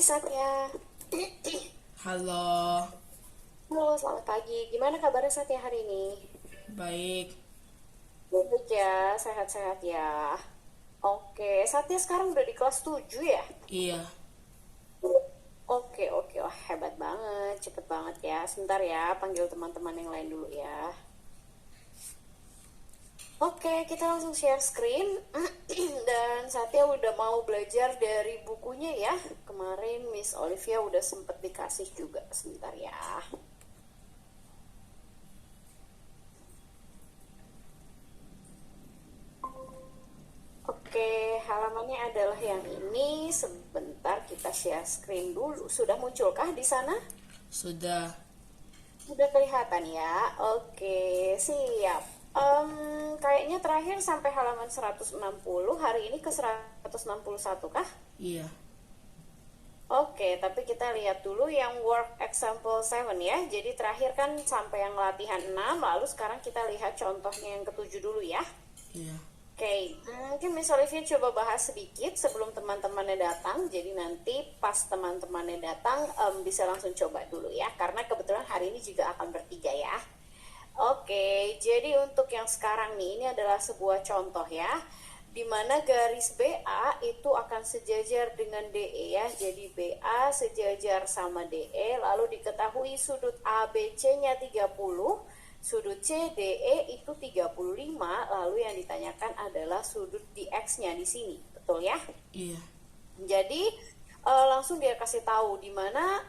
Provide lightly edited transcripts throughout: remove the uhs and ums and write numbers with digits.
Satya. Halo, Halo, selamat pagi. Gimana kabarnya Satya hari ini? baik. Baik ya, sehat-sehat ya. Oke, Satya sekarang udah di kelas 7 ya? Iya, Oke, oke. Wah, hebat banget. Cepet banget ya. Sebentar ya, panggil teman-teman yang lain dulu ya. Oke, kita langsung share screen. Dan Satya udah mau belajar dari bukunya ya. Kemarin Miss Olivia udah sempet dikasih juga. Sebentar ya. Oke, halamannya adalah yang ini. Sebentar kita share screen dulu. Sudah munculkah di sana? sudah. Sudah kelihatan ya. Oke, siap. Kayaknya terakhir sampai halaman 160. Hari ini ke 161 kah? Iya, Oke, tapi kita lihat dulu yang work example 7 ya. Jadi terakhir kan sampai yang latihan 6, lalu sekarang kita lihat contohnya yang ketujuh dulu ya. iya. Oke, mungkin Miss Olivia coba bahas sedikit sebelum teman-temannya datang. Jadi nanti pas teman-temannya datang bisa langsung coba dulu ya. Karena kebetulan hari ini juga akan bertiga ya. Oke, jadi untuk yang sekarang nih, ini adalah sebuah contoh ya. Di mana garis BA itu akan sejajar dengan DE ya. Jadi BA sejajar sama DE, lalu diketahui sudut ABC-nya 30. Sudut CDE itu 35, lalu yang ditanyakan adalah sudut di X-nya di sini. Betul ya? Iya, Jadi langsung dia kasih tahu di mana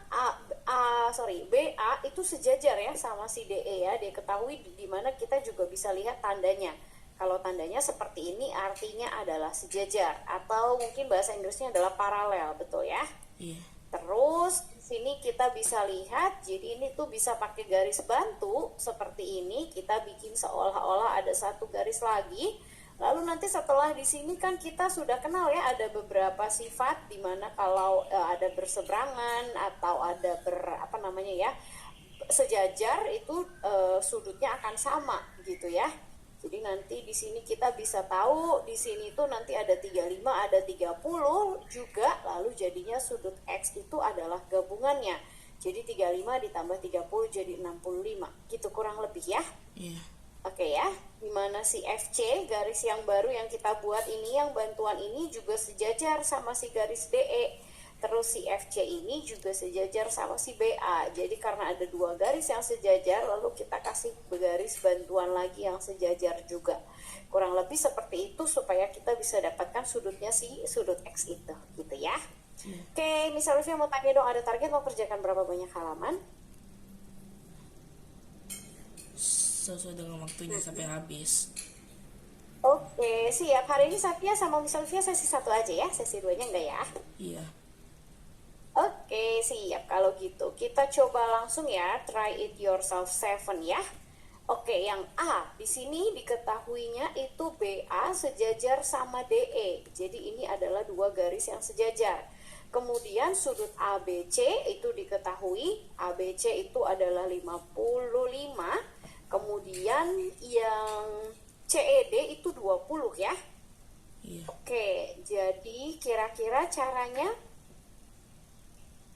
BA itu sejajar ya sama si DE ya. Dia ketahui di mana kita juga bisa lihat tandanya. Kalau tandanya seperti ini artinya adalah sejajar atau mungkin bahasa Inggrisnya adalah paralel, betul ya? iya. Terus di sini kita bisa lihat, jadi ini tuh bisa pakai garis bantu seperti ini. Kita bikin seolah-olah ada satu garis lagi. Lalu nanti setelah di sini kan kita sudah kenal ya ada beberapa sifat di mana kalau ada berseberangan atau ada apa namanya ya sejajar itu sudutnya akan sama gitu ya. Jadi nanti di sini kita bisa tahu di sini tuh nanti ada 35, ada 30 juga, lalu jadinya sudut X itu adalah gabungannya. Jadi 35 ditambah 30 jadi 65. Gitu kurang lebih ya. Iya. Oke ya. Dimana si FC garis yang baru yang kita buat ini yang bantuan ini juga sejajar sama si garis DE. Terus si FC ini juga sejajar sama si BA. Jadi karena ada dua garis yang sejajar, lalu kita kasih garis bantuan lagi yang sejajar juga. Kurang lebih seperti itu supaya kita bisa dapatkan sudutnya si sudut X itu, gitu ya. Iya. Oke, Miss Olivia mau tanya dong, ada target mau kerjakan berapa banyak halaman? Sesuai dengan waktunya sampai habis. Oke, siap. Hari ini Satya sama Miss Olivia sesi satu aja ya, sesi duanya enggak ya? Iya, Oke, siap. Kalau gitu, kita coba langsung ya. Try it yourself 7 ya. Oke, yang A di sini diketahuinya itu BA sejajar sama DE. Jadi ini adalah dua garis yang sejajar. Kemudian sudut ABC itu diketahui ABC itu adalah 55. Kemudian yang CED itu 20 ya. iya. Oke, jadi kira-kira caranya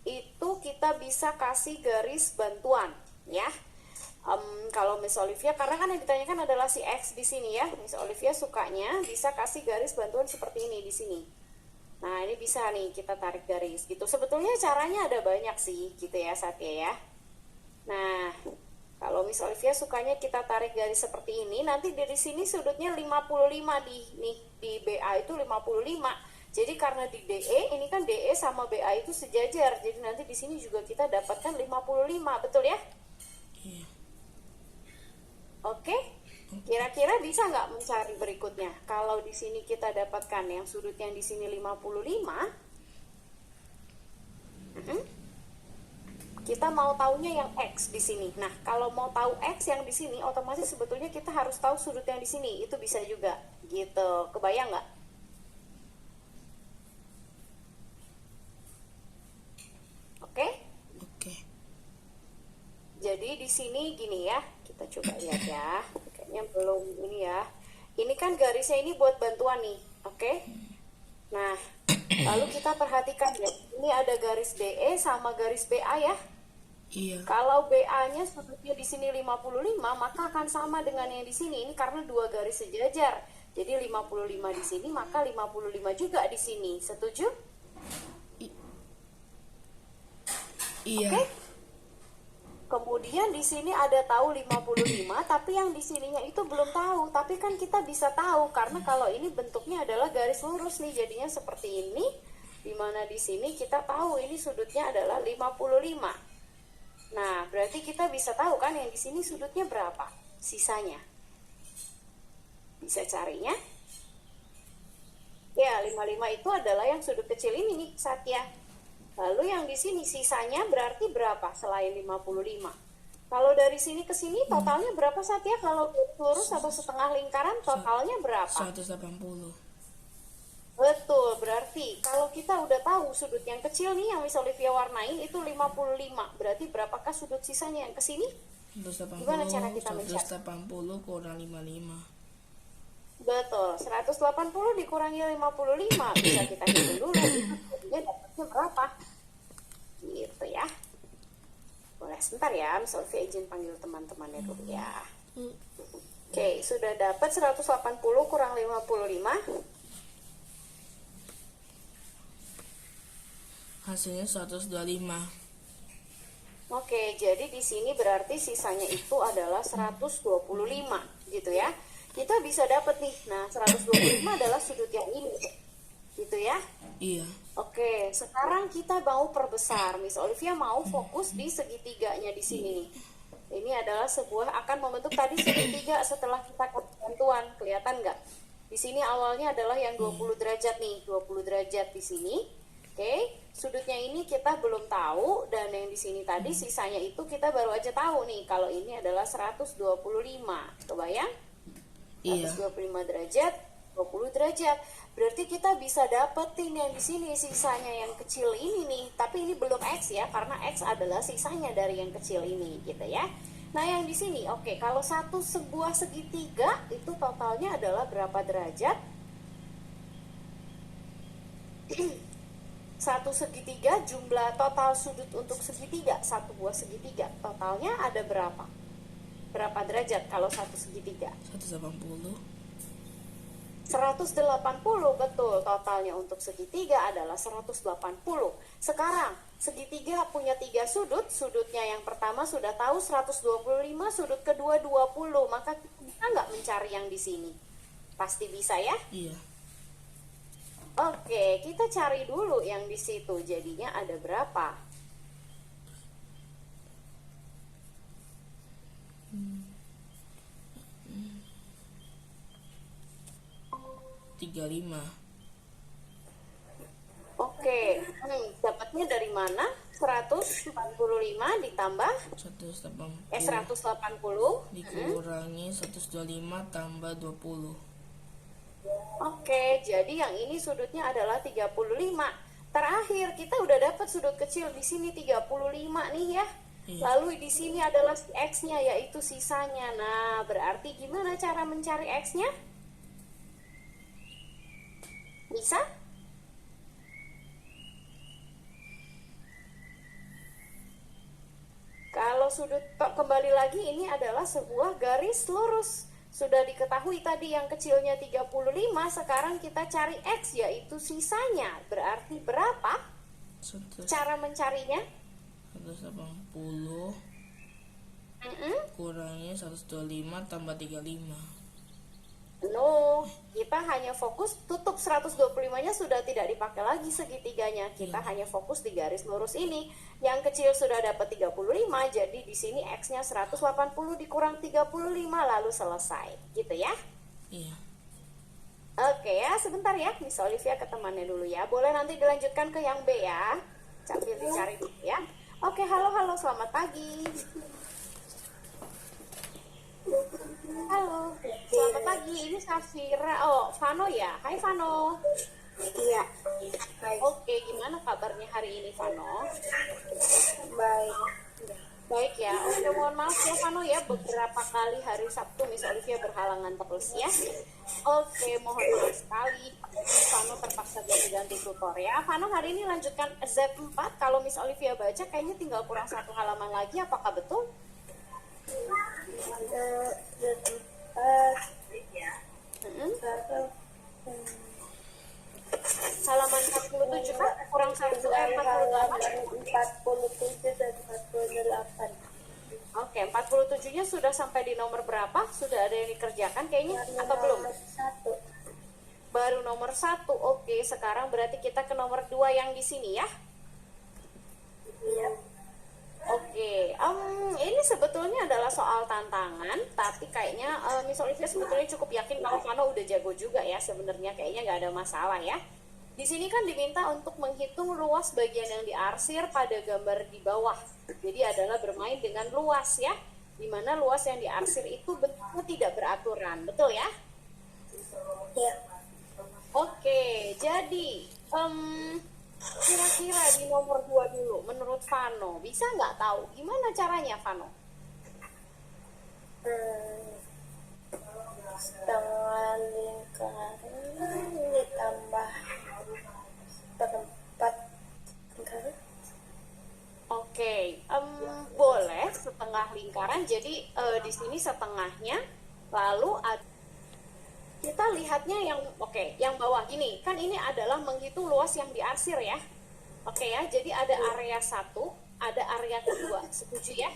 itu kita bisa kasih garis bantuan ya. Kalau Miss Olivia karena kan yang ditanyakan adalah si X di sini ya. Miss Olivia sukanya bisa kasih garis bantuan seperti ini di sini. Nah ini bisa nih kita tarik garis gitu. Sebetulnya caranya ada banyak sih gitu ya Satya ya. Nah kalau Miss Olivia sukanya kita tarik garis seperti ini, nanti dari sini sudutnya 55 di BA itu 55. Jadi karena di DE ini kan DE sama BA itu sejajar. Jadi nanti di sini juga kita dapatkan 55, betul ya? Iya. Oke. Kira-kira bisa nggak mencari berikutnya? Kalau di sini kita dapatkan yang sudut yang di sini 55, kita mau taunya yang X di sini. Nah, kalau mau tahu X yang di sini, otomatis sebetulnya kita harus tahu sudut yang di sini. Itu bisa juga, gitu. Kebayang nggak? Oke? Oke. Jadi di sini gini ya, kita coba lihat ya. Kayaknya belum ini ya. Ini kan garisnya ini buat bantuan nih, oke? Nah, Lalu kita perhatikan ya, ini ada garis BE sama garis BA ya. Iya. Kalau BA-nya sudutnya di sini 55, maka akan sama dengan yang di sini. Ini karena dua garis sejajar. Jadi 55 di sini, maka 55 juga di sini. Setuju? Iya. Oke. Kemudian di sini ada tahu 55, tapi yang di sininya itu belum tahu. Tapi kan kita bisa tahu karena kalau ini bentuknya adalah garis lurus nih, jadinya seperti ini. Dimana di sini kita tahu ini sudutnya adalah 55. Nah, berarti kita bisa tahu kan yang di sini sudutnya berapa? Sisanya. Bisa carinya? Ya, 55 itu adalah yang sudut kecil ini nih, Satya. Lalu yang di sini sisanya berarti berapa selain 55? Kalau dari sini ke sini totalnya berapa Satya? Kalau lurus atau setengah lingkaran totalnya berapa? 180. Betul, berarti kalau kita udah tahu sudut yang kecil nih yang Miss Olivia warnain itu 55. Berarti berapakah sudut sisanya yang ke sini? 180. Gimana cara kita mencari? 180 kurang 55. Betul, 180 dikurangi 55. Bisa kita hitung dulu, ini dapatnya berapa? Gitu ya. Boleh sebentar ya, Miss Olivia izin panggil teman-temannya dulu ya. Oke, sudah dapat 180 kurang 55. Hasilnya 125. Oke, jadi di sini berarti sisanya itu adalah 125 gitu ya. Kita bisa dapat nih. Nah, 125 adalah sudut yang ini. Gitu ya. Iya. Oke, sekarang kita mau perbesar. Miss Olivia mau fokus di segitiganya di sini nih. Ini adalah sebuah akan membentuk tadi segitiga setelah kita kasih bantuan. Kelihatan nggak? Di sini awalnya adalah yang 20 derajat nih, 20 derajat di sini. Oke, sudutnya ini kita belum tahu dan yang di sini tadi sisanya itu kita baru aja tahu nih kalau ini adalah 125. Kebayang? Iya. 125 derajat, 20 derajat. Berarti kita bisa dapetin yang di sini sisanya yang kecil ini nih. Tapi ini belum X ya, karena X adalah sisanya dari yang kecil ini gitu ya. Nah, yang di sini, oke, kalau sebuah segitiga itu totalnya adalah berapa derajat? Satu segitiga, jumlah total sudut untuk segitiga, satu buah segitiga, totalnya ada berapa? Berapa derajat kalau satu segitiga? 180. 180, betul. Totalnya untuk segitiga adalah 180. Sekarang, segitiga punya 3 sudut. Sudutnya yang pertama sudah tahu 125, sudut kedua 20. Maka kita bisa nggak mencari yang di sini? Pasti bisa ya? Iya. Oke, kita cari dulu yang di situ. Jadinya ada berapa? 35. Oke, dapatnya dari mana? 145 ditambah 180 dikurangi 125 tambah 20. Oke, jadi yang ini sudutnya adalah 35. Terakhir kita udah dapat sudut kecil di sini 35 nih ya. Iya. Lalu di sini adalah X-nya yaitu sisanya. Nah, berarti gimana cara mencari X-nya? Bisa? Kalau sudut kembali lagi ini adalah sebuah garis lurus. Sudah diketahui tadi yang kecilnya 35, sekarang kita cari X yaitu sisanya. Berarti berapa? Cara mencarinya? 180 kurangi 125 tambah 35. No, kita hanya fokus tutup 125-nya sudah tidak dipakai lagi segitiganya. Kita hanya fokus di garis lurus ini. Yang kecil sudah dapat 35, jadi di sini X-nya 180 dikurang 35 lalu selesai. Gitu ya? Iya. Oke ya, sebentar ya. Miss Olivia ke temannya dulu ya. Boleh nanti dilanjutkan ke yang B ya. Sambil dicari dulu ya. Oke, halo selamat pagi. Halo, selamat pagi. Ini Safira. Oh, Vano ya. Hai Vano. Iya. Baik. Oke, gimana kabarnya hari ini Vano? Baik. Baik ya, oke mohon maaf ya Vano ya, beberapa kali hari Sabtu Miss Olivia berhalangan terus ya. Oke, mohon maaf sekali. Jadi Vano terpaksa ganti-ganti tutor ya. Vano hari ini lanjutkan Z4, kalau Miss Olivia baca kayaknya tinggal kurang satu halaman lagi, apakah betul? Halaman 47 kan? Kurang 48. 47 dan 48. Oke, 47-nya sudah sampai di nomor berapa? Sudah ada yang dikerjakan kayaknya atau belum? Nomor 1. Baru nomor 1. Oke, sekarang berarti kita ke nomor 2 yang di sini ya. Iya. Oke, ini sebetulnya adalah soal tantangan, tapi kayaknya Miss Olivia sebetulnya cukup yakin kalau Vano udah jago juga ya, sebenarnya kayaknya nggak ada masalah ya. Di sini kan diminta untuk menghitung luas bagian yang diarsir pada gambar di bawah. Jadi adalah bermain dengan luas ya, dimana luas yang diarsir itu bentuknya tidak beraturan, betul ya? Iya. Oke, jadi kira-kira di nomor 2 dulu, menurut Vano, bisa nggak tahu gimana caranya Vano? Setengah lingkaran ditambah perempat lingkaran. Oke, boleh setengah lingkaran. Jadi di sini setengahnya, lalu kita lihatnya yang yang bawah gini. Kan ini adalah menghitung luas yang diarsir ya. Oke ya, jadi ada area 1, ada area kedua. Setuju ya?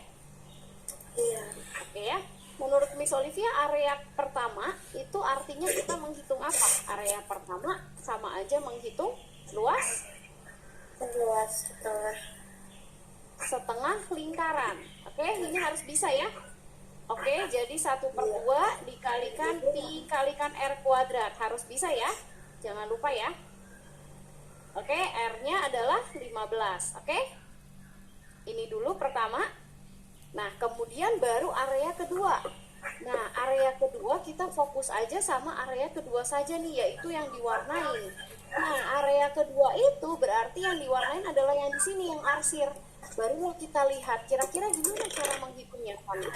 Iya. Oke ya. Menurut Miss Olivia, area pertama itu artinya kita menghitung apa? Area pertama sama aja menghitung luas Luas setengah lingkaran. Oke, ini harus bisa ya. Oke, jadi 1/2 dikalikan R kuadrat. Harus bisa ya. Jangan lupa ya. Oke, R-nya adalah 15. Oke. Ini dulu pertama. Nah, kemudian baru area kedua. Nah, area kedua kita fokus aja sama area kedua saja nih, yaitu yang diwarnai. Nah, area kedua itu berarti yang diwarnain adalah yang di sini, yang arsir. Baru kita lihat kira-kira gimana cara menghitungnya, Fani.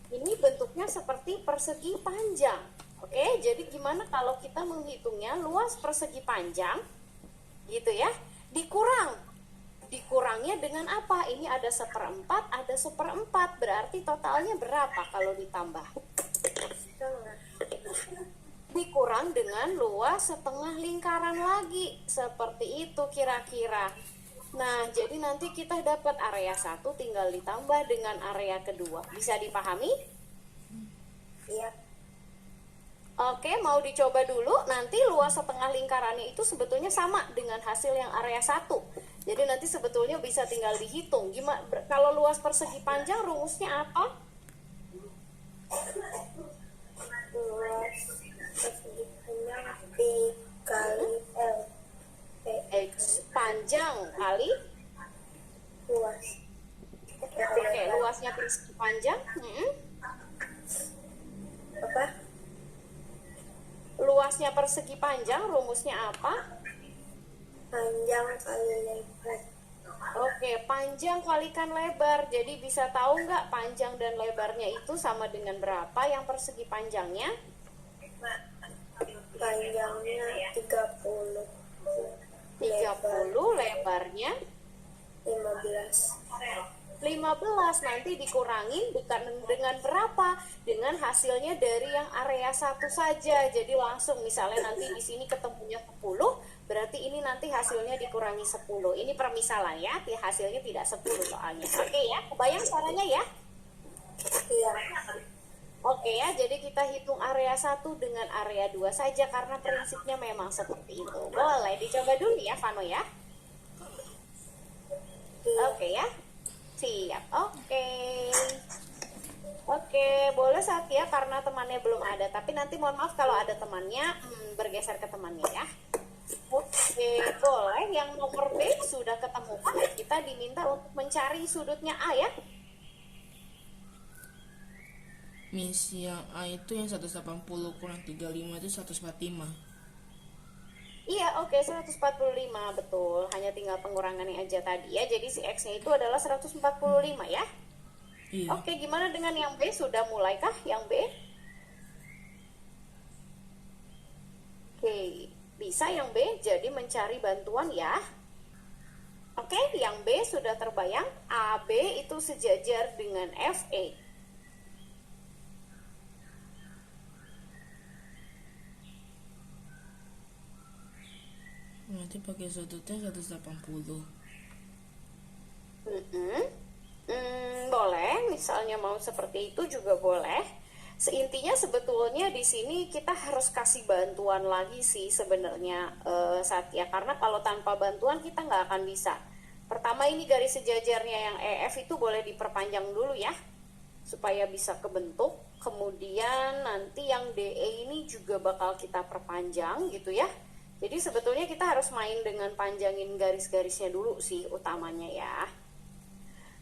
Ini bentuknya seperti persegi panjang. Oke, jadi gimana kalau kita menghitungnya luas persegi panjang, gitu ya, dikurangnya dengan apa? Ini ada 1/4, ada 1/4, berarti totalnya berapa kalau ditambah? Dikurang dengan luas setengah lingkaran lagi, seperti itu kira-kira. Nah, jadi nanti kita dapat area 1 tinggal ditambah dengan area kedua. Bisa dipahami? Iya. Oke, mau dicoba dulu. Nanti luas setengah lingkarannya itu sebetulnya sama dengan hasil yang area 1. Jadi nanti sebetulnya bisa tinggal dihitung. Gimana kalau luas persegi panjang rumusnya apa? Luas persegi panjang P kali L. X panjang kali Luas. Oke, luasnya persegi panjang. Apa? Luasnya persegi panjang rumusnya apa? Panjang kali lebar. Oke, panjang kalikan lebar. Jadi bisa tahu nggak panjang dan lebarnya itu sama dengan berapa yang persegi panjangnya? Panjangnya 30. 30, lebarnya 15. 15. Nanti dikurangin dengan berapa? Dengan hasilnya dari yang area 1 saja. Jadi langsung misalnya nanti di sini ketemunya 10, berarti ini nanti hasilnya dikurangi 10. Ini permisalan ya, hasilnya tidak 10 soalnya. Oke ya, kebayang caranya ya? Iya. Oke ya, jadi kita hitung area 1 dengan area 2 saja karena prinsipnya memang seperti itu. Boleh dicoba dulu ya, Vano ya? Oke ya? Siap, oke. Oke, boleh Satya karena temannya belum ada. Tapi nanti mohon maaf kalau ada temannya, bergeser ke temannya ya. Oke, boleh. Yang nomor B sudah ketemu kan? Kita diminta untuk mencari sudutnya A ya. Miss, yang A itu yang 180 kurang 35 itu 145. Iya, oke, 145 betul. Hanya tinggal pengurangannya aja tadi ya. Jadi si X-nya itu adalah 145 ya. Iya. Oke, gimana dengan yang B? Sudah mulai kah yang B? Oke, bisa yang B jadi mencari bantuan ya. Oke, yang B sudah terbayang. AB itu sejajar dengan FE. Nanti pakai sudutnya 180. Boleh, misalnya mau seperti itu juga boleh. Seintinya sebetulnya di sini kita harus kasih bantuan lagi sih sebenarnya Satya, karena kalau tanpa bantuan kita nggak akan bisa. Pertama ini garis sejajarnya yang EF itu boleh diperpanjang dulu ya, supaya bisa kebentuk. Kemudian nanti yang DE ini juga bakal kita perpanjang gitu ya. Jadi sebetulnya kita harus main dengan panjangin garis-garisnya dulu sih utamanya ya.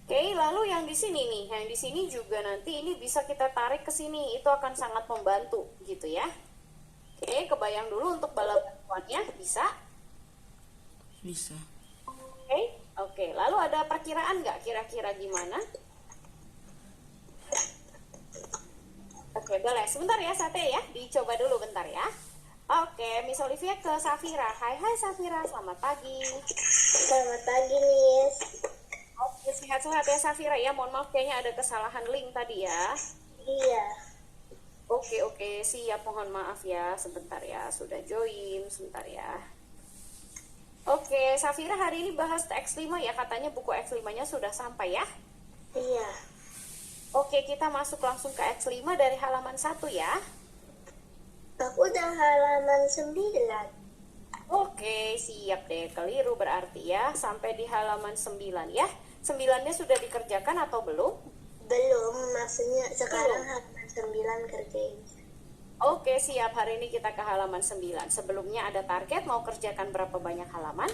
Oke, lalu yang di sini nih, yang di sini juga nanti ini bisa kita tarik ke sini, itu akan sangat membantu gitu ya. Oke, kebayang dulu untuk bala bantuannya, bisa? Bisa. Oke, lalu ada perkiraan nggak kira-kira gimana? Oke, boleh. Sebentar ya, Sate ya. Dicoba dulu bentar ya. Oke, Miss Olivia ke Safira. Hai Safira, selamat pagi. Selamat pagi, Miss. Oke, sehat-sehat ya Safira ya. Mohon maaf kayaknya ada kesalahan link tadi ya. Iya. Oke, siap. Mohon maaf ya. Sebentar ya, sudah join. Sebentar ya. Oke, Safira hari ini bahas X5 ya. Katanya buku X5-nya sudah sampai ya. Iya. Oke, kita masuk langsung ke X5 dari halaman 1 ya. Aku udah halaman 9. Oke, siap deh. Keliru berarti ya. Sampai di halaman 9 ya. 9-nya sudah dikerjakan atau belum? Belum, maksudnya sekarang halaman 9 kerjain. Oke, siap. Hari ini kita ke halaman 9. Sebelumnya ada target mau kerjakan berapa banyak halaman?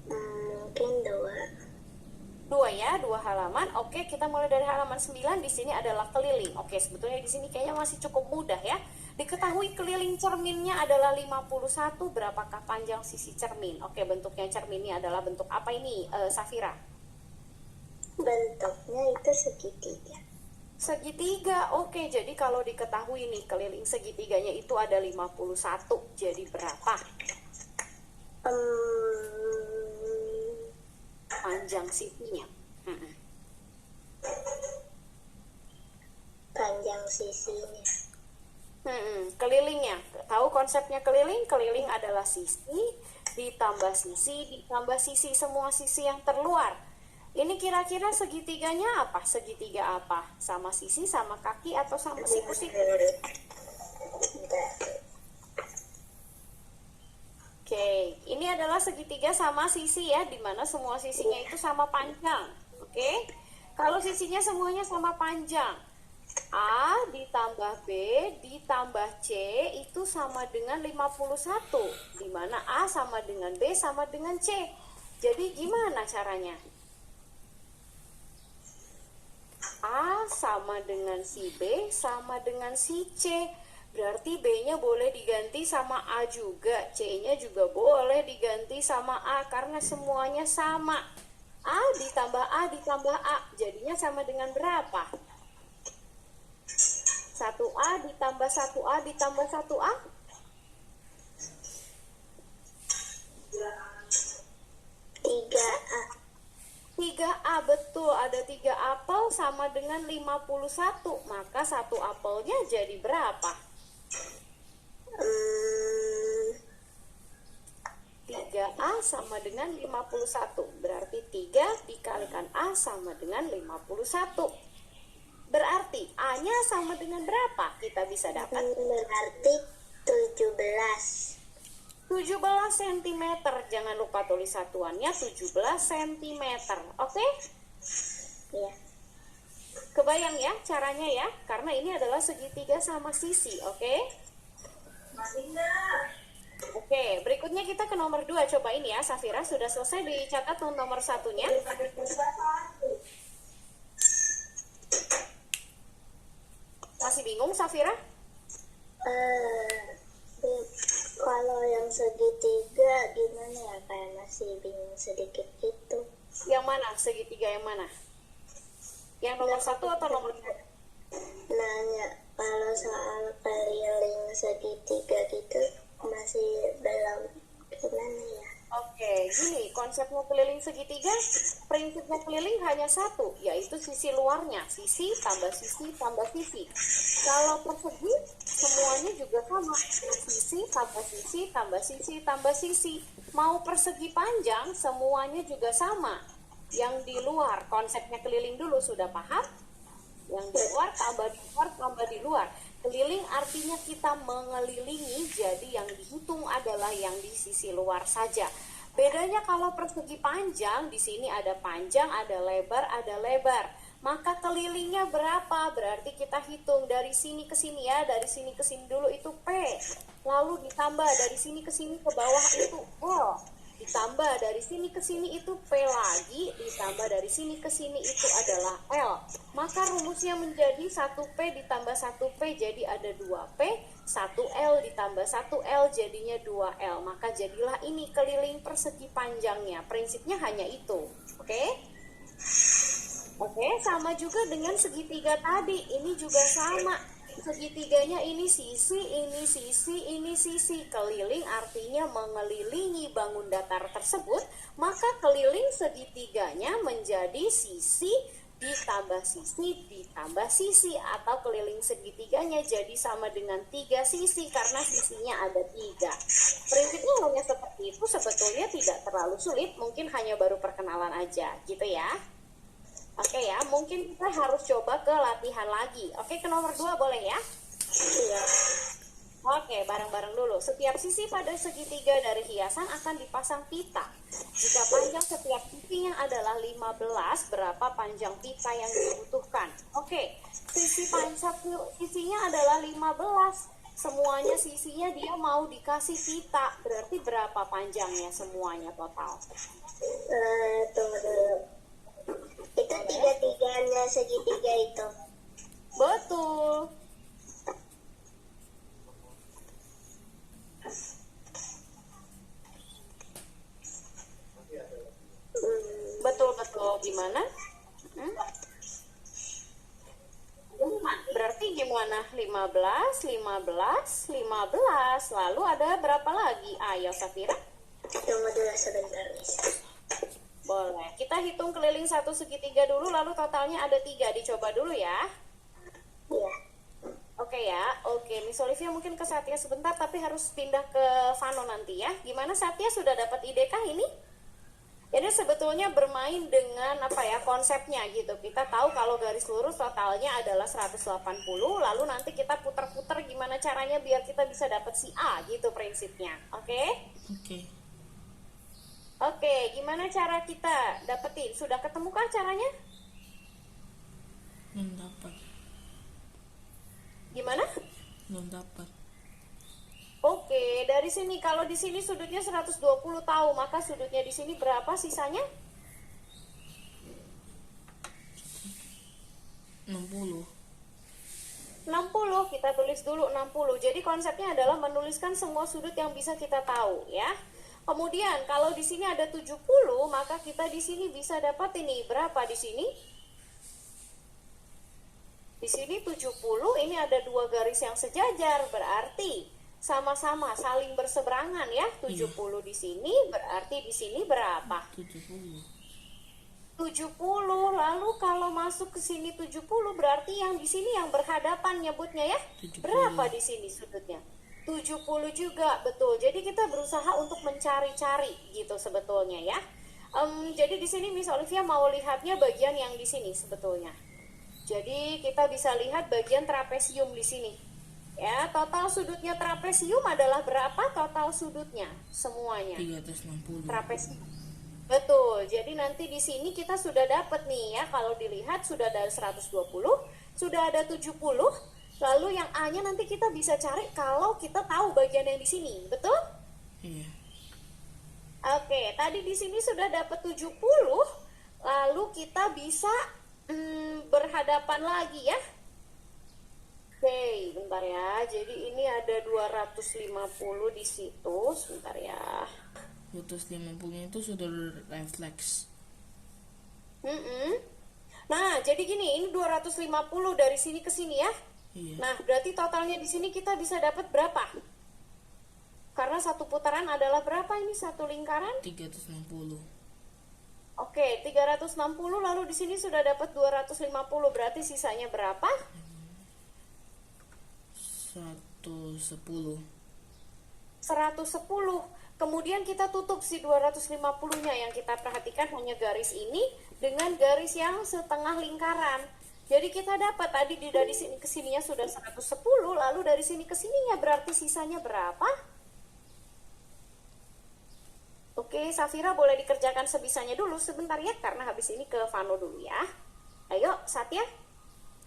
Mungkin 2. 2 ya, 2 halaman. Oke, kita mulai dari halaman 9. Di sini adalah keliling. Oke, sebetulnya di sini kayaknya masih cukup mudah ya. Diketahui keliling cerminnya adalah 51. Berapakah panjang sisi cermin? Oke, bentuknya cerminnya adalah bentuk apa ini, Safira? Bentuknya itu segitiga. Segitiga. Oke, jadi kalau diketahui nih keliling segitiganya itu ada 51. Jadi berapa panjang sisinya? Panjang sisinya. Kelilingnya. Tahu konsepnya keliling? Keliling adalah sisi ditambah sisi ditambah sisi, semua sisi yang terluar. Ini kira-kira segitiganya apa? Segitiga apa? Sama sisi, sama kaki, atau sama siku-siku? Oke, ini adalah segitiga sama sisi ya, dimana semua sisinya itu sama panjang. Oke, kalau sisinya semuanya sama panjang, A ditambah B ditambah C itu sama dengan 51, dimana A sama dengan B sama dengan C. Jadi gimana caranya? A sama dengan si B sama dengan si C. Berarti B-nya boleh diganti sama A juga, C-nya juga boleh diganti sama A karena semuanya sama. A ditambah A, jadinya sama dengan berapa? 1A ditambah 1A ditambah 1A? 3A. 3A, betul. Ada 3 apel sama dengan 51. Maka 1 apelnya jadi berapa? 3A sama dengan 51. Berarti 3 dikalikan A sama dengan 51. Berarti A-nya sama dengan berapa? Kita bisa dapat Berarti 17. 17 cm. Jangan lupa tulis satuannya 17 cm. Oke? Iya. Kebayang ya caranya ya? Karena ini adalah segitiga sama sisi, oke? Oke, berikutnya kita ke nomor 2. Cobain ya, Safira. Sudah selesai dicatat nomor 1-nya? Masih bingung, Safira? Kalau yang segitiga gimana ya, kayak masih bingung sedikit gitu. Yang mana? Segitiga yang mana? Yang nomor 1 atau nomor 2? Nanya kalau soal keliling segitiga gitu masih belum gimana ya. Oke, gini, konsepnya keliling segitiga, prinsipnya keliling hanya satu, yaitu sisi luarnya, sisi tambah sisi tambah sisi. Kalau persegi, semuanya juga sama, sisi tambah sisi tambah sisi tambah sisi. Mau persegi panjang, semuanya juga sama. Yang di luar, konsepnya keliling dulu, sudah paham? Yang di luar tambah di luar tambah di luar. Keliling artinya kita mengelilingi, jadi yang dihitung adalah yang di sisi luar saja. Bedanya kalau persegi panjang, di sini ada panjang, ada lebar, maka kelilingnya berapa? Berarti kita hitung dari sini ke sini ya, dari sini ke sini dulu itu P. Lalu ditambah dari sini ke sini ke bawah itu L. Ditambah dari sini ke sini itu P lagi, ditambah dari sini ke sini itu adalah L. Maka rumusnya menjadi 1P ditambah 1P jadi ada 2P, 1L ditambah 1L jadinya 2L. Maka jadilah ini keliling persegi panjangnya. Prinsipnya hanya itu. Oke? Oke, sama juga dengan segitiga tadi. Ini juga sama. Segitiganya ini sisi, ini sisi, ini sisi. Keliling artinya mengelilingi bangun datar tersebut, maka keliling segitiganya menjadi sisi ditambah sisi, atau keliling segitiganya jadi sama dengan 3 sisi karena sisinya ada 3. Prinsipnya hanya seperti itu, sebetulnya tidak terlalu sulit, mungkin hanya baru perkenalan aja gitu ya. Oke ya, mungkin kita harus coba ke latihan lagi. Oke, ke nomor 2 boleh ya? Iya. Oke, bareng-bareng dulu. Setiap sisi pada segitiga dari hiasan akan dipasang pita. Jika panjang setiap sisinya adalah 15, berapa panjang pita yang dibutuhkan? Oke, sisinya adalah 15. Semuanya sisinya dia mau dikasih pita. Berarti berapa panjangnya semuanya total? Tunggu dulu. Itu tiga-tiganya segitiga itu. Betul. Betul. Gimana? Berarti gimana? 15. Lalu ada berapa lagi? Ayo Safira. Tunggu dulu sebentar, Miss. Boleh. Kita hitung keliling satu segitiga dulu, lalu totalnya ada 3. Dicoba dulu ya. Iya. Oke ya. Oke, Miss Olivia mungkin ke Satya sebentar, tapi harus pindah ke Vano nanti ya. Gimana Satya, sudah dapat ide kah ini? Jadi sebetulnya bermain dengan konsepnya gitu. Kita tahu kalau garis lurus totalnya adalah 180, lalu nanti kita putar-putar gimana caranya biar kita bisa dapat si A gitu prinsipnya. Oke? Oke, gimana cara kita dapetin? Sudah ketemukah caranya? Belum dapat. Gimana? Belum dapat. Oke, dari sini kalau di sini sudutnya 120 tahu, maka sudutnya di sini berapa sisanya? 60. 60, kita tulis dulu 60. Jadi konsepnya adalah menuliskan semua sudut yang bisa kita tahu ya. Kemudian kalau di sini ada 70, maka kita di sini bisa dapat ini berapa di sini? Di sini 70, ini ada 2 garis yang sejajar, berarti sama-sama saling berseberangan ya. 70 di sini, berarti di sini berapa? 70. Lalu kalau masuk ke sini 70, berarti yang di sini yang berhadapan nyebutnya ya. 70. Berapa di sini sudutnya? 70 juga, betul. Jadi kita berusaha untuk mencari-cari gitu sebetulnya ya. Jadi di sini Miss Olivia mau lihatnya bagian yang di sini sebetulnya. Jadi kita bisa lihat bagian trapesium di sini. Ya, total sudutnya trapesium adalah berapa total sudutnya semuanya? 360. Trapesium. Betul. Jadi nanti di sini kita sudah dapat nih ya, kalau dilihat sudah ada 120, sudah ada 70. Lalu yang A-nya nanti kita bisa cari kalau kita tahu bagian yang di sini, betul? Iya. Oke, tadi di sini sudah dapat 70, lalu kita bisa berhadapan lagi ya. Oke, bentar ya. Jadi ini ada 250 di situ. Sebentar ya. 250 itu sudah refleks. Mm-mm. Nah, jadi gini, ini 250 dari sini ke sini ya. Iya. Nah, berarti totalnya di sini kita bisa dapat berapa? Karena satu putaran adalah berapa ini satu lingkaran? 360. Oke, 360 lalu di sini sudah dapat 250. Berarti sisanya berapa? 110. 110. Kemudian kita tutup si 250-nya, yang kita perhatikan hanya garis ini dengan garis yang setengah lingkaran. Jadi kita dapat tadi dari sini ke sininya sudah 110, lalu dari sini ke sininya berarti sisanya berapa? Oke, Safira boleh dikerjakan sebisanya dulu sebentar ya, karena habis ini ke Vano dulu ya. Ayo, Satya.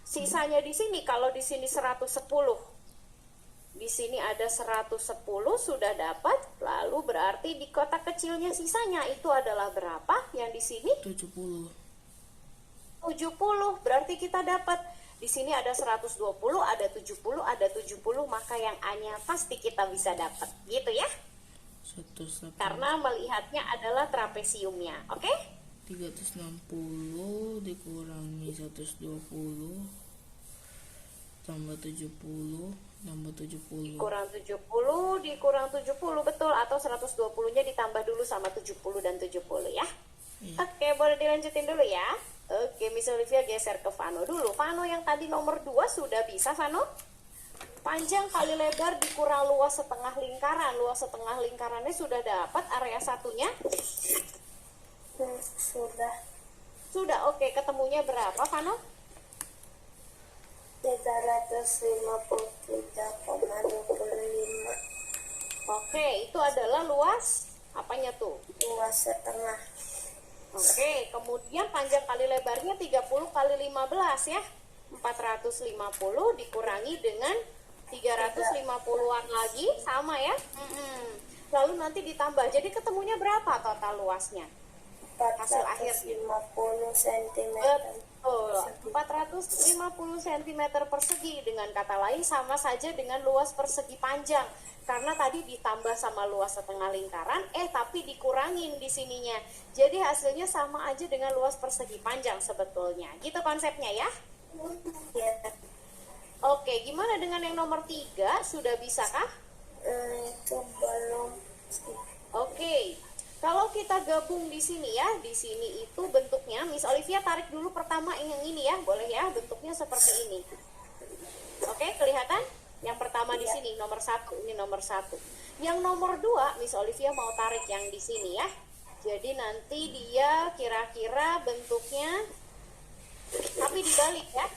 Sisanya di sini, kalau di sini 110. Di sini ada 110 sudah dapat, lalu berarti di kotak kecilnya sisanya itu adalah berapa? Yang di sini 70. 70. Berarti kita dapat di sini ada 120, ada 70, ada 70, maka yang A-nya pasti kita bisa dapat. Gitu ya. 180. Karena melihatnya adalah trapesiumnya. Oke? 360 dikurangi 120 tambah 70 tambah 70. Kurang 70 dikurang 70, betul, atau 120-nya ditambah dulu sama 70 dan 70 ya. Iya. Oke, boleh dilanjutin dulu ya. Oke, Miss Olivia geser ke Vano dulu. Vano yang tadi nomor 2 sudah bisa, Vano? Panjang kali lebar dikurang luas setengah lingkaran. Luas setengah lingkarannya sudah dapat, area satunya? Sudah Sudah, oke. Ketemunya berapa, Vano? 353,25 Oke, itu adalah luas apanya tuh? luas setengah. Oke, kemudian panjang kali lebarnya 30 kali 15 ya. 450 dikurangi dengan 350-an lagi, sama ya. Lalu nanti ditambah, jadi ketemunya berapa total luasnya? Hasil akhirnya 450 cm. Betul, 450 cm persegi. Dengan kata lain sama saja dengan luas persegi panjang. Karena tadi ditambah sama luas setengah lingkaran, tapi dikurangin di sininya. Jadi hasilnya sama aja dengan luas persegi panjang sebetulnya. Gitu konsepnya ya. Ya, Oke, gimana dengan yang nomor 3? Sudah bisakah? itu belum. Oke. Kalau kita gabung di sini ya, di sini itu bentuknya, Miss Olivia tarik dulu pertama yang ini ya, boleh ya, bentuknya seperti ini. Oke, kelihatan? Yang pertama di sini, nomor 1, ini nomor 1. Yang nomor 2, Miss Olivia mau tarik yang di sini ya. Jadi nanti dia kira-kira bentuknya, tapi dibalik ya.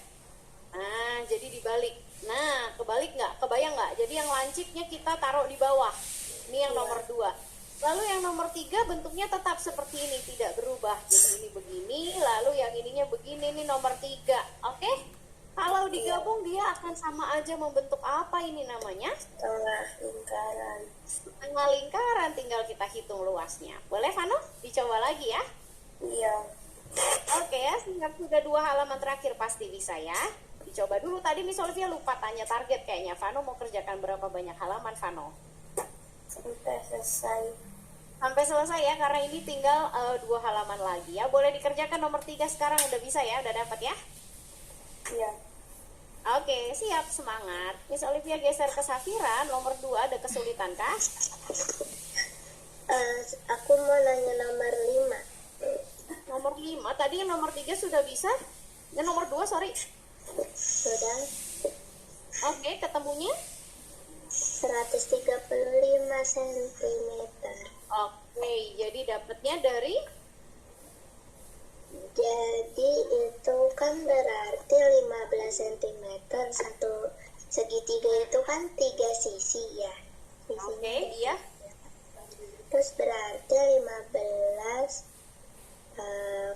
Nah, jadi dibalik. Nah, kebalik nggak? Kebayang nggak? Jadi yang lancipnya kita taruh di bawah. Ini yang nomor 2. Lalu yang nomor 3 bentuknya tetap seperti ini, tidak berubah. Jadi ini begini, lalu yang ininya begini, ini nomor 3. Oke? Kalau digabung dia akan sama aja membentuk apa ini namanya? Tengah lingkaran. Tengah lingkaran, tinggal kita hitung luasnya. Boleh, Vano? Dicoba lagi ya. Iya. Oke ya, sehingga sudah 2 halaman terakhir pasti bisa ya. Dicoba dulu, tadi Miss Olivia lupa tanya target kayaknya. Vano mau kerjakan berapa banyak halaman, Vano? Sampai selesai. Sampai selesai ya, karena ini tinggal 2 halaman lagi ya. Boleh dikerjakan nomor 3 sekarang, udah bisa ya, udah dapat ya. Iya. Oke, siap, semangat. Miss Olivia geser ke Safira, nomor 2 ada kesulitan kah? Aku mau nanya nomor 5. Nomor 5, tadi yang nomor 3 sudah bisa. Yang nomor 2, sorry. Sudah. Oke, ketemunya? 135 cm. Oke, jadi dapatnya dari? Jadi itu kan berarti 15 cm. Satu segitiga itu kan 3 sisi ya. Oke, iya. Terus berarti 15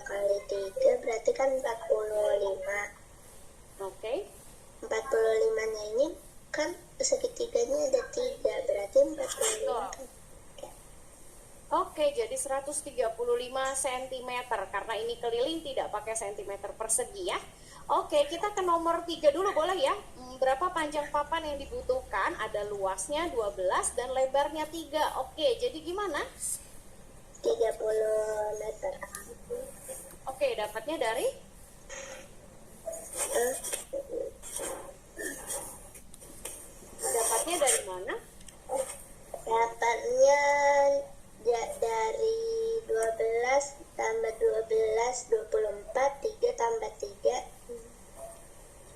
kali 3 berarti kan 45. Oke. 45-nya ini kan segitiganya ada 3, berarti 45 kan. Oke, jadi 135 cm karena ini keliling tidak pakai cm persegi ya. Oke, kita ke nomor 3 dulu boleh ya? Berapa panjang papan yang dibutuhkan? Ada luasnya 12 dan lebarnya 3. Oke, jadi gimana? 30 meter. Oke, dapatnya dari? Eh, Dapatnya dari mana? Dapatnya dari 12 tambah 12, 24, 3 tambah 3.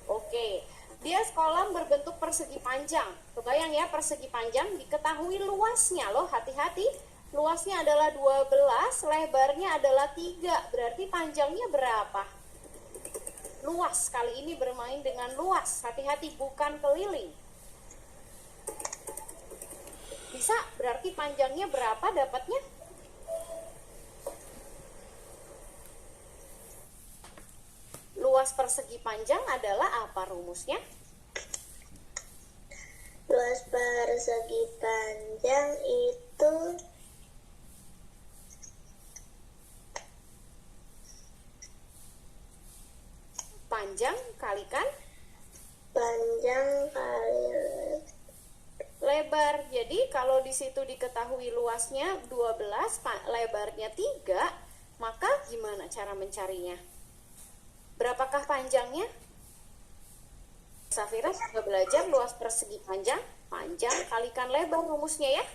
Oke, dia kolam berbentuk persegi panjang. Kebayang ya, persegi panjang, diketahui luasnya loh, hati-hati. Luasnya adalah 12, lebarnya adalah 3. Berarti panjangnya berapa? Luas, kali ini bermain dengan luas. Hati-hati, bukan keliling. Bisa, berarti panjangnya berapa dapatnya? Luas persegi panjang adalah apa rumusnya? Luas persegi panjang itu Panjang kalikan panjang kali lebar. Jadi kalau di situ diketahui luasnya 12, lebarnya 3, maka gimana cara mencarinya? Berapakah panjangnya? Safira sudah belajar luas persegi panjang. Panjang kalikan lebar rumusnya ya.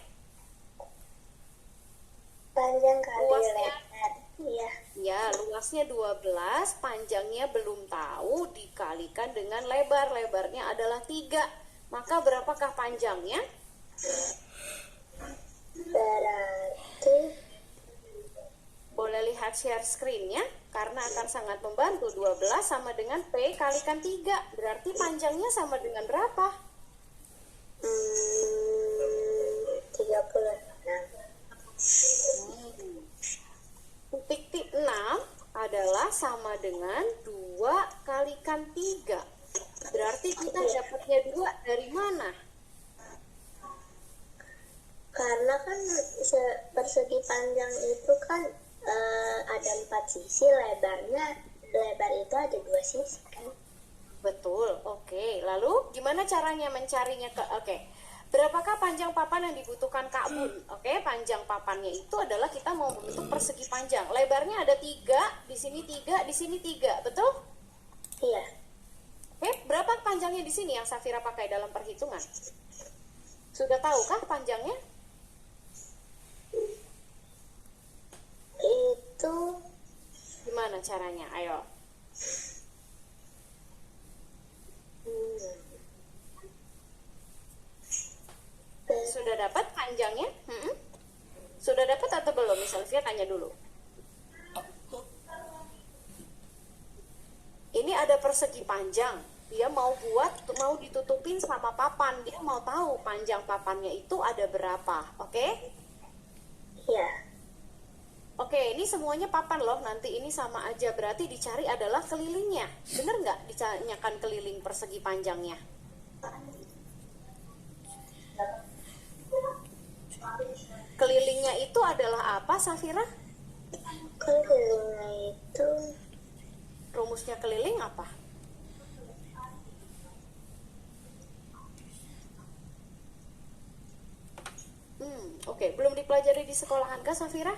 panjang kali Luasnya. lebar. Iya. Ya, luasnya 12, panjangnya belum tahu, dikalikan dengan lebar. Lebarnya adalah 3. Maka berapakah panjangnya? Berarti Boleh lihat share screen-nya, karena akan sangat membantu. 12 sama dengan P kalikan 3. Berarti panjangnya sama dengan berapa? 36. Titik 6 adalah sama dengan 2 kalikan 3. Berarti kita dapatnya 2 dari mana? Karena kan persegi panjang itu kan ada 4 sisi, lebar itu ada 2 sisi kan. Betul, oke. Lalu gimana caranya mencarinya oke. Berapakah panjang papan yang dibutuhkan Kak Bun? Oke, panjang papannya itu adalah kita mau membentuk persegi panjang. Lebarnya ada 3, di sini 3, di sini 3, betul? Iya. Oke, berapa panjangnya di sini yang Safira pakai dalam perhitungan? Sudah tahukah panjangnya? Itu Gimana caranya? Ayo. Sudah dapat panjangnya? Sudah dapat atau belum? Misalnya tanya dulu. Ini ada persegi panjang. Dia mau ditutupin sama papan. Dia mau tahu panjang papannya itu ada berapa. Oke? Iya. Oke, ini semuanya papan loh. Nanti ini sama aja. Berarti dicari adalah kelilingnya. Bener nggak ditanyakan keliling persegi panjangnya? Kelilingnya itu adalah apa, Safira? Kelilingnya itu Rumusnya keliling apa? Oke. Belum dipelajari di sekolahan kah, Safira?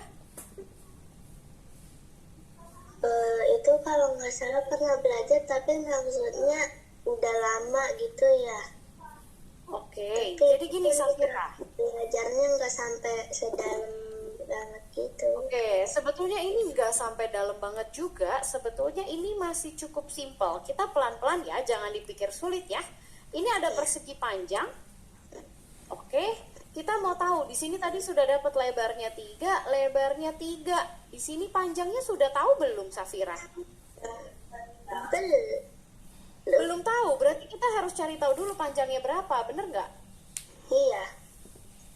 itu kalau nggak salah pernah belajar, tapi maksudnya udah lama gitu ya. Oke, Tapi jadi gini Safira. belajarnya nggak sampai sedalam banget gitu. Oke, sebetulnya ini nggak sampai dalam banget juga. Sebetulnya ini masih cukup simpel. Kita pelan-pelan ya, jangan dipikir sulit ya. Ini ada persegi panjang. Oke, kita mau tahu di sini tadi sudah dapat lebarnya 3, lebarnya 3. Di sini panjangnya sudah tahu belum, Safira? Belum tahu, berarti kita harus cari tahu dulu panjangnya berapa, bener nggak? Iya.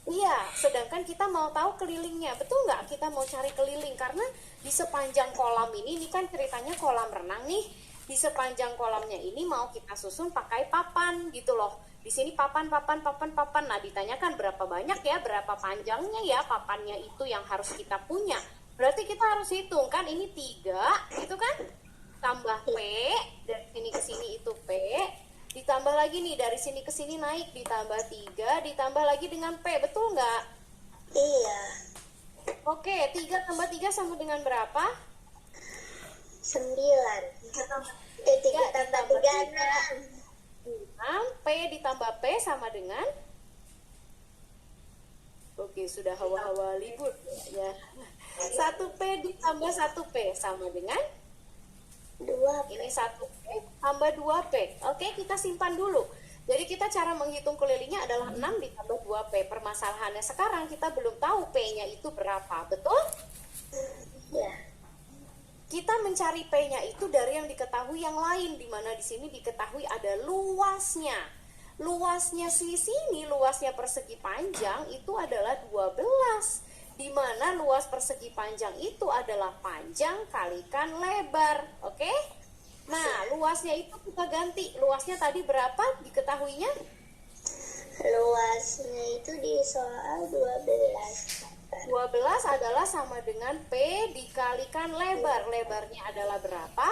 Iya, sedangkan kita mau tahu kelilingnya, betul nggak? Kita mau cari keliling, karena di sepanjang kolam ini kan ceritanya kolam renang nih. Di sepanjang kolamnya ini mau kita susun pakai papan gitu loh. Di sini papan. Nah, ditanyakan berapa banyak ya, berapa panjangnya ya papannya itu yang harus kita punya. Berarti kita harus hitung kan, ini 3, gitu kan? tambah P, dari sini ke sini itu P, ditambah lagi nih dari sini ke sini naik, ditambah 3, ditambah lagi dengan P, betul nggak? Iya. Oke, 3 tambah 3 sama dengan berapa? 9. 3 tambah 3 6. 6, P ditambah P sama dengan? Oke, sudah hawa-hawa libur ya. 1P ditambah 1P sama dengan? 2. Ini 1P tambah 2P. Oke, kita simpan dulu. Jadi kita cara menghitung kelilingnya adalah 6 ditambah 2P. Permasalahannya sekarang kita belum tahu P-nya itu berapa, betul? Ya. Kita mencari P-nya itu dari yang diketahui yang lain, di mana di sini diketahui ada luasnya. Luasnya sini, luasnya persegi panjang itu adalah 12. Di mana luas persegi panjang itu adalah panjang kalikan lebar, oke? Nah, luasnya itu kita ganti. Luasnya tadi berapa diketahuinya? Luasnya itu di soal 12. 12 adalah sama dengan P dikalikan lebar. Lebarnya adalah berapa?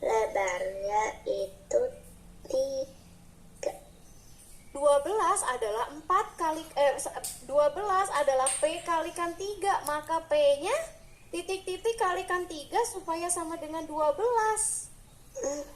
Lebarnya itu 3. 12 adalah 12 adalah P kalikan 3, maka P-nya titik-titik kalikan 3 supaya sama dengan 12. 4.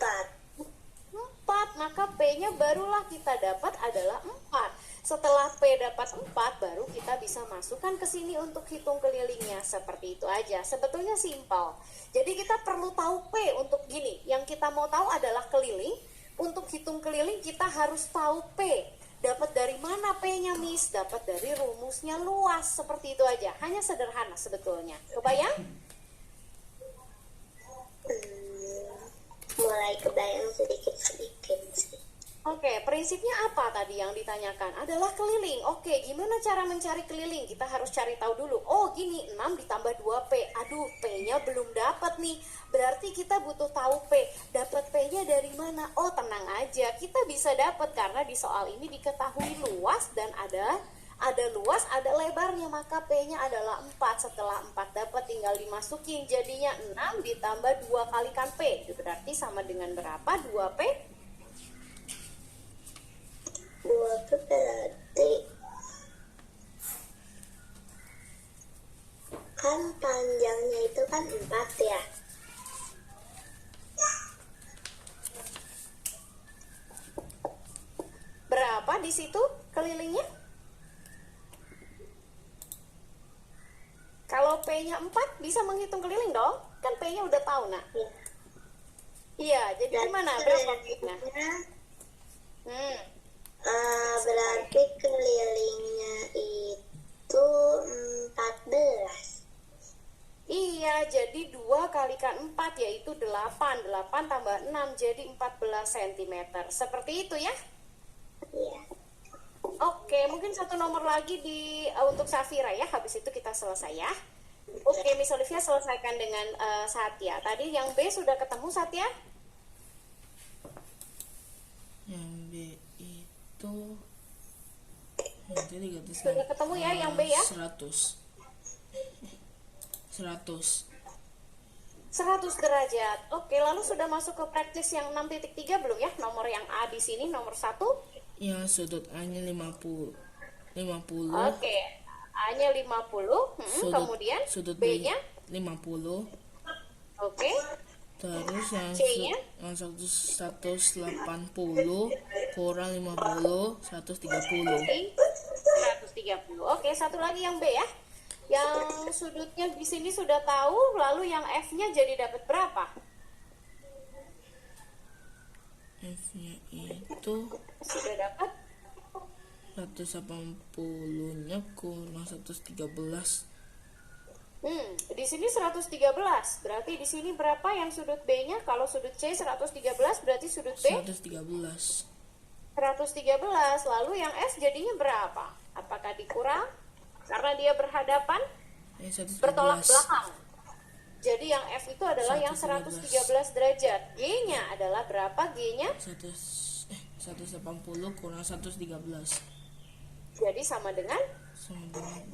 4, maka P-nya barulah kita dapat adalah 4. Setelah P dapat 4, baru kita bisa masukkan ke sini untuk hitung kelilingnya. Seperti itu aja. Sebetulnya simpel. Jadi kita perlu tahu P untuk gini. Yang kita mau tahu adalah keliling. Untuk hitung keliling kita harus tahu P. Dapat dari mana P-nya, Miss? Dapat dari rumusnya luas. Seperti itu aja. Hanya sederhana sebetulnya. Kebayang? Mulai kebayang sedikit-sedikit sih. Oke, prinsipnya apa tadi yang ditanyakan? Adalah keliling. Oke, gimana cara mencari keliling? Kita harus cari tahu dulu. Oh, gini, 6 ditambah 2P. Aduh, P-nya belum dapat nih. Berarti kita butuh tahu P. Dapat P-nya dari mana? Oh, tenang aja. Kita bisa dapat karena di soal ini diketahui luas dan ada luas, ada lebarnya. Maka P-nya adalah 4. Setelah 4 dapat tinggal dimasukin. Jadinya 6 ditambah 2 kalikan P. Itu berarti sama dengan berapa? 2P? 2 itu berarti kan panjangnya itu kan 4 ya. Berapa di situ kelilingnya? Kalau P-nya 4 bisa menghitung keliling dong? Kan P-nya udah tahu, nak. Ya. Iya, jadi gimana? Berapa P-nya? Berarti kelilingnya itu 14. Iya, jadi 2 kalikan 4 yaitu 8. 8 tambah 6 jadi 14 cm. Seperti itu ya? Iya. Oke, mungkin satu nomor lagi untuk Safira ya. Habis itu kita selesai ya. Oke, Miss Olivia selesaikan dengan Satya. Tadi yang B sudah ketemu Satya? Yang B itu nanti diganti Sudah ketemu ya yang B ya? 100 derajat. Oke, lalu sudah masuk ke praktis yang 6.3 belum ya? Nomor yang A di sini nomor 1. yang sudut A-nya 50. Oke, A-nya 50. Kemudian sudut B-nya 50. oke. Terus yang C-nya? yang 180 kurang 50 130. 130. Oke, satu lagi yang B ya. Yang sudutnya di sini sudah tahu, lalu yang F-nya jadi dapat berapa? F-nya itu Sudah dapat 180-nya kurang 113. Di sini 113. Berarti di sini berapa yang sudut B-nya? Kalau sudut C 113 berarti sudut B 113. 113. Lalu yang S jadinya berapa? Apakah dikurang? Karena dia berhadapan 113. bertolak belakang. Jadi yang F itu adalah yang 113 derajat. G-nya adalah berapa G-nya? 180 kurang 113. Jadi sama dengan Sama dengan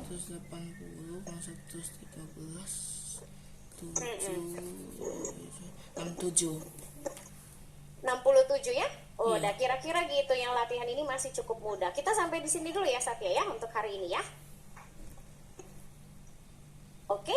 180 kurang 113 7 67. 67 ya? Oh, Iya. udah kira-kira gitu, yang latihan ini masih cukup mudah. Kita sampai di sini dulu ya Satya ya untuk hari ini ya. Oke?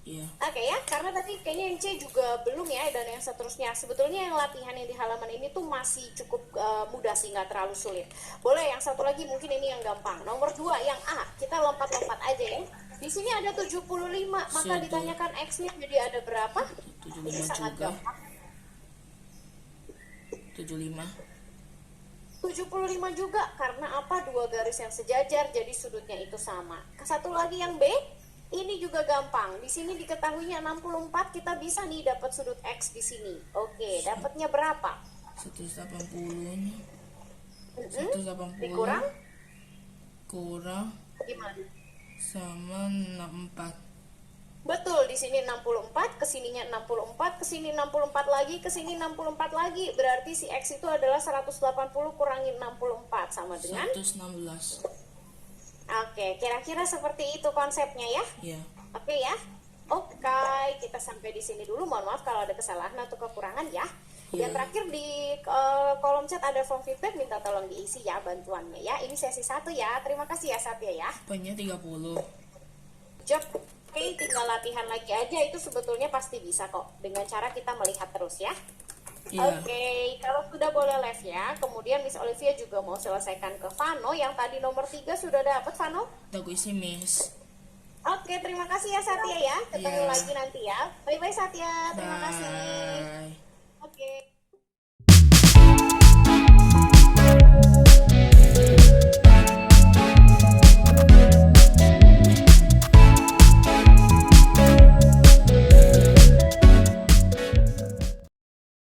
Iya. Oke ya, karena tadi kayaknya yang C juga belum ya, dan yang seterusnya. Sebetulnya yang latihan yang di halaman ini tuh masih cukup mudah sih, nggak terlalu sulit. Boleh yang satu lagi, mungkin ini yang gampang. Nomor 2, yang A, kita lompat-lompat aja ya. Di sini ada 75, maka Satu. ditanyakan X-nya jadi ada berapa? 75 Ini sangat juga. gampang. 75. 75 juga, karena apa? Dua garis yang sejajar, jadi sudutnya itu sama. Satu lagi yang B, ini juga gampang. Di sini diketahuinya 64, kita bisa nih dapat sudut X di sini. Oke, dapatnya berapa? 180-nya. Mm-mm. 180 Dikurang kurang gimana? sama 64. Betul, di sini 64, kesininya 64, kesini 64 lagi, kesini 64 lagi. Berarti si X itu adalah 180 kurangi 64 sama dengan 116. Oke, kira-kira seperti itu konsepnya ya. Ya. Oke ya. Oke, kita sampai di sini dulu. Mohon maaf kalau ada kesalahan atau kekurangan ya. Iya. Dan terakhir di kolom chat ada form feedback, minta tolong diisi ya bantuannya ya. Ini sesi 1 ya. Terima kasih ya Satya ya. Poinnya 30. Job. Oke, tinggal latihan lagi aja, itu sebetulnya pasti bisa kok dengan cara kita melihat terus ya. Iya. Oke, kalau sudah boleh live ya. Kemudian Miss Olivia juga mau selesaikan ke Vano yang tadi nomor 3 sudah dapat Vano. Aku isi Miss. Oke, terima kasih ya Satya ya. Ketemu Iya. lagi nanti ya. Bye bye Satya. Terima kasih. Bye. Oke.